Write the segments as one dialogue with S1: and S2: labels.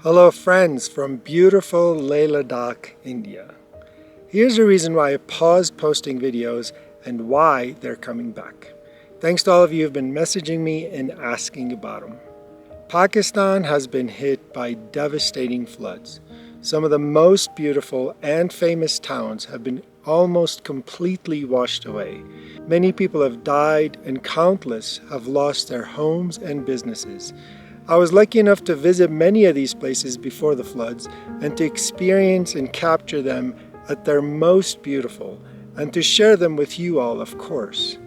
S1: Hello friends from beautiful Leh Ladakh, India. Here's the reason why I paused posting videos and why they're coming back. Thanks to all of you who've been messaging me and asking about them. Pakistan has been hit by devastating floods. Some of the most beautiful and famous towns have been almost completely washed away. Many people have died and countless have lost their homes and businesses. I was lucky enough to visit many of these places before the floods and to experience and capture them at their most beautiful and to share them with you all, of course.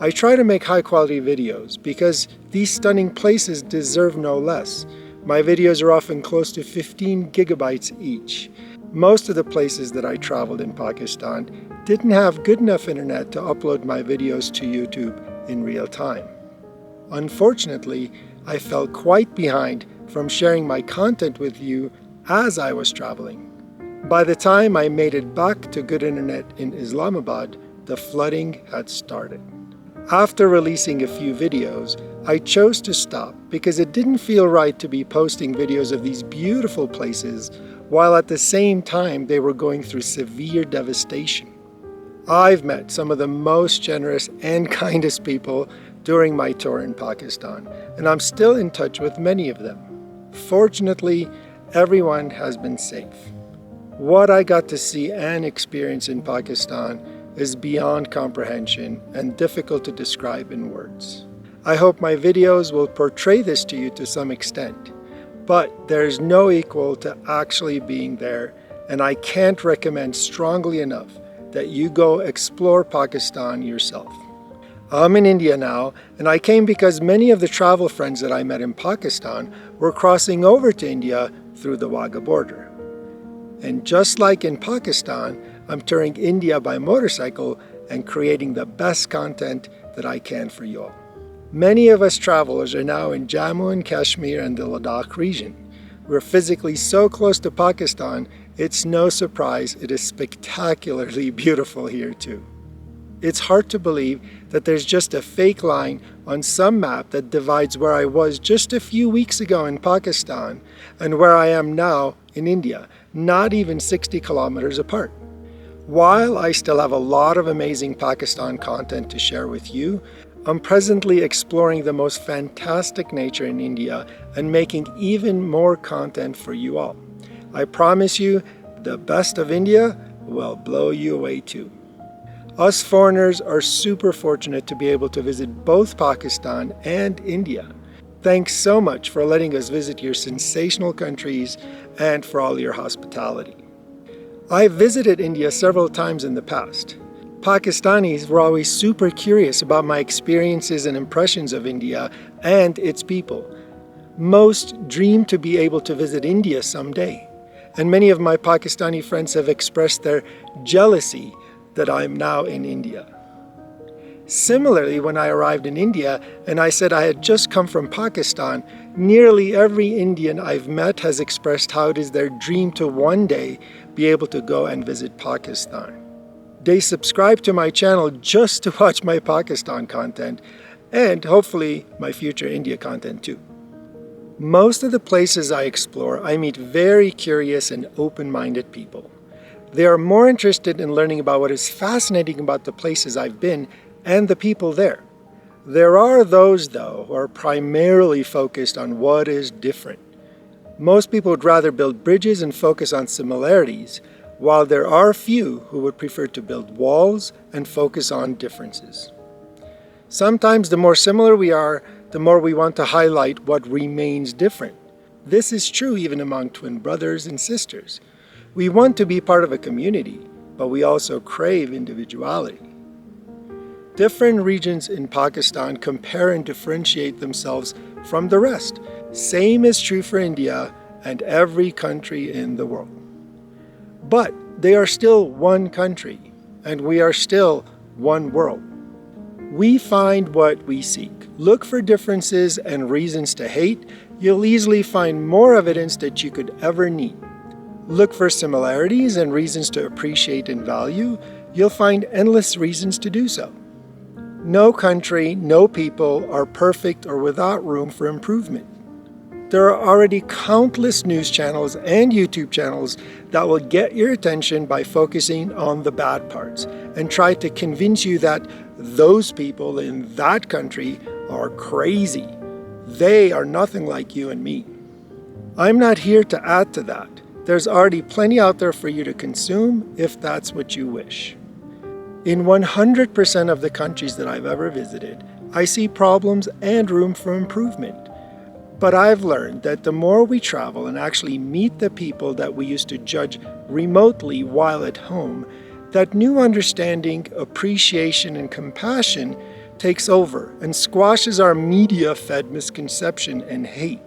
S1: I try to make high quality videos because these stunning places deserve no less. My videos are often close to 15 gigabytes each. Most of the places that I traveled in Pakistan didn't have good enough internet to upload my videos to YouTube in real time. Unfortunately, I fell quite behind from sharing my content with you as I was traveling. By the time I made it back to good internet in Islamabad, the flooding had started. After releasing a few videos, I chose to stop because it didn't feel right to be posting videos of these beautiful places while at the same time they were going through severe devastation. I've met some of the most generous and kindest people during my tour in Pakistan, and I'm still in touch with many of them. Fortunately, everyone has been safe. What I got to see and experience in Pakistan is beyond comprehension and difficult to describe in words. I hope my videos will portray this to you to some extent, but there's no equal to actually being there, and I can't recommend strongly enough that you go explore Pakistan yourself. I'm in India now, and I came because many of the travel friends that I met in Pakistan were crossing over to India through the Wagah border. And just like in Pakistan, I'm touring India by motorcycle and creating the best content that I can for you all. Many of us travelers are now in Jammu and Kashmir and the Ladakh region. We're physically so close to Pakistan, it's no surprise it is spectacularly beautiful here too. It's hard to believe that there's just a fake line on some map that divides where I was just a few weeks ago in Pakistan and where I am now in India, not even 60 kilometers apart. While I still have a lot of amazing Pakistan content to share with you, I'm presently exploring the most fantastic nature in India and making even more content for you all. I promise you, the best of India will blow you away too. Us foreigners are super fortunate to be able to visit both Pakistan and India. Thanks so much for letting us visit your sensational countries and for all your hospitality. I've visited India several times in the past. Pakistanis were always super curious about my experiences and impressions of India and its people. Most dream to be able to visit India someday, and many of my Pakistani friends have expressed their jealousy that I'm now in India. Similarly, when I arrived in India and I said I had just come from Pakistan, nearly every Indian I've met has expressed how it is their dream to one day be able to go and visit Pakistan. They subscribe to my channel just to watch my Pakistan content and hopefully my future India content too. Most of the places I explore, I meet very curious and open-minded people. They are more interested in learning about what is fascinating about the places I've been and the people there. There are those, though, who are primarily focused on what is different. Most people would rather build bridges and focus on similarities, while there are few who would prefer to build walls and focus on differences. Sometimes the more similar we are, the more we want to highlight what remains different. This is true even among twin brothers and sisters. We want to be part of a community, but we also crave individuality. Different regions in Pakistan compare and differentiate themselves from the rest. Same is true for India and every country in the world. But they are still one country, and we are still one world. We find what we seek. Look for differences and reasons to hate. You'll easily find more evidence that you could ever need. Look for similarities and reasons to appreciate and value. You'll find endless reasons to do so. No country, no people are perfect or without room for improvement. There are already countless news channels and YouTube channels that will get your attention by focusing on the bad parts and try to convince you that those people in that country are crazy. They are nothing like you and me. I'm not here to add to that. There's already plenty out there for you to consume if that's what you wish. In 100% of the countries that I've ever visited, I see problems and room for improvement. But I've learned that the more we travel and actually meet the people that we used to judge remotely while at home, that new understanding, appreciation, and compassion takes over and squashes our media-fed misconception and hate.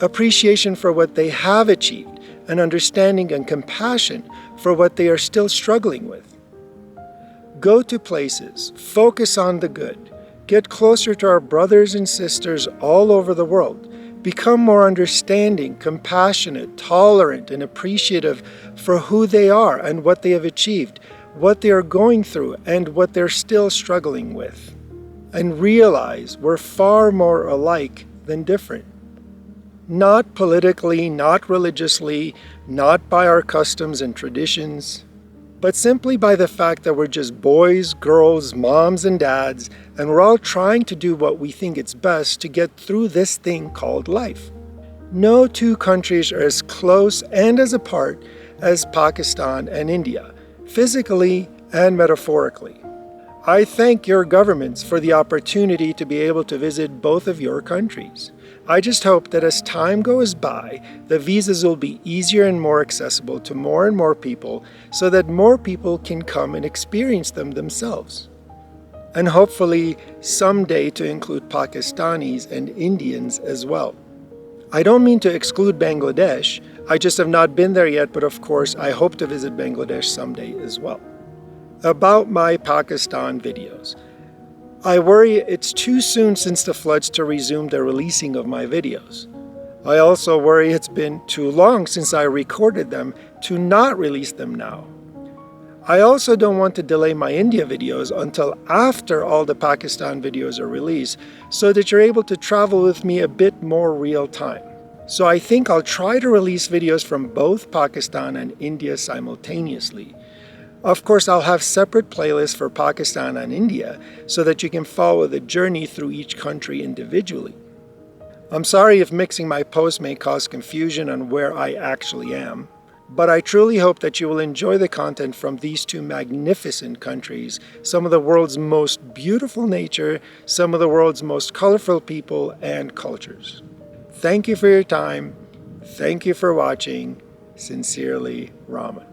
S1: Appreciation for what they have achieved, and understanding and compassion for what they are still struggling with. Go to places, focus on the good, get closer to our brothers and sisters all over the world, become more understanding, compassionate, tolerant, and appreciative for who they are and what they have achieved, what they are going through, and what they're still struggling with. And realize we're far more alike than different. Not politically, not religiously, not by our customs and traditions, but simply by the fact that we're just boys, girls, moms, and dads, and we're all trying to do what we think it's best to get through this thing called life. No two countries are as close and as apart as Pakistan and India, physically and metaphorically. I thank your governments for the opportunity to be able to visit both of your countries. I just hope that as time goes by, the visas will be easier and more accessible to more and more people so that more people can come and experience them themselves. And hopefully someday to include Pakistanis and Indians as well. I don't mean to exclude Bangladesh, I just have not been there yet, but of course I hope to visit Bangladesh someday as well. About my Pakistan videos. I worry it's too soon since the floods to resume the releasing of my videos. I also worry it's been too long since I recorded them to not release them now. I also don't want to delay my India videos until after all the Pakistan videos are released so that you're able to travel with me a bit more real time. So I think I'll try to release videos from both Pakistan and India simultaneously. Of course, I'll have separate playlists for Pakistan and India so that you can follow the journey through each country individually. I'm sorry if mixing my posts may cause confusion on where I actually am, but I truly hope that you will enjoy the content from these two magnificent countries, some of the world's most beautiful nature, some of the world's most colorful people and cultures. Thank you for your time. Thank you for watching. Sincerely, Raman.